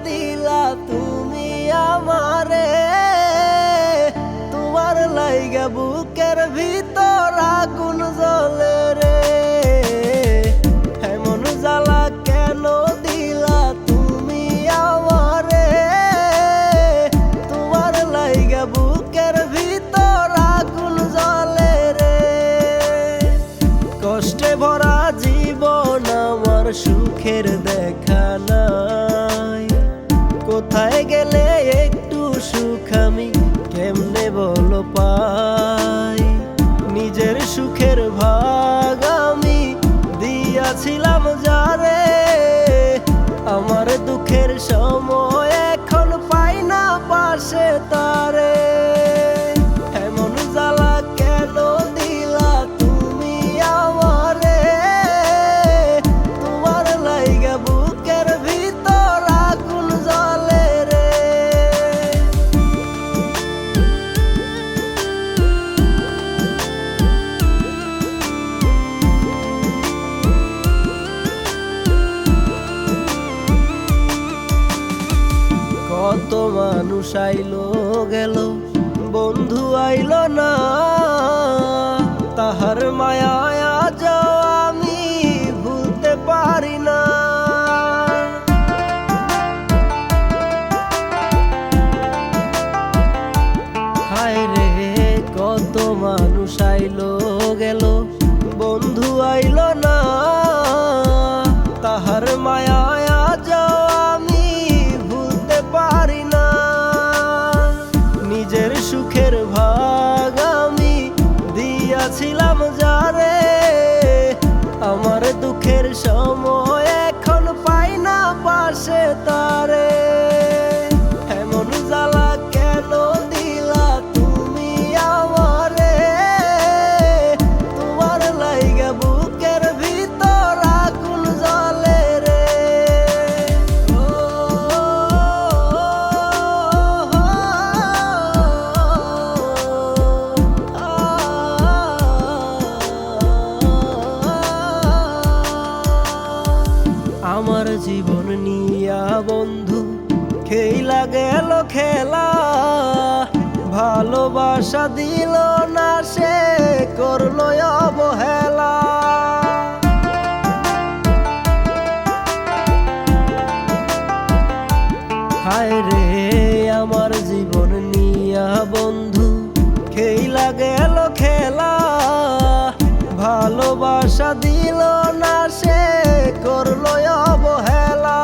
দিলা তুমি আমারে, তোমার লাইগা বুকের ভিতর আগুন জ্বলে রে। এমন জ্বালা কেন দিলা তুমি আমারে, তোমার লাইগা বুকের ভিতর আগুন জ্বলে রে। কষ্টে ভরা জীবন আমার সুখের দেখা নাই, কোথায় গেলে একটু সুখ আমি কেমনে বলো পাই। নিজের সুখের ভাগ আমি দিয়াছিলাম যারে, আমার দুঃখের সময় এখন পাই না পাশে তারে। এমন জ্বালা কেন দিলা তুমি আমারে, তোমার লাইগা বুকের ভিতর আগুন জ্বলে রে। কত মানুষ আইলো গেল, বন্ধু আইলো না, তাহার মায়ায় আজ আমি ভুলতে পারি না। হায় রে কত মানুষ আইলো গেল, বন্ধু আইলো না, তাহার মায়ায় আজ আমি ভুলতে পারি না। নিজের সুখের ভাগ আমি দিয়াছিলাম যারে, আমার দুঃখের সময় এখন পাই না পাশে তারে। এমন জ্বালা কেন দিলা তুমি আমারে, তোমার লাইগা বুকের ভিতর আগুন জ্বলে রে। আমার জীবন নিয়া বন্ধু খেলা গেল খেলা, ভালোবাসা দিল না সে করলো অবহেলা। হায় রে আমার জীবন নিয়া বন্ধু খেলা গেল খেলা, ভালোবাসা দিল না সে করলো অবহেলা।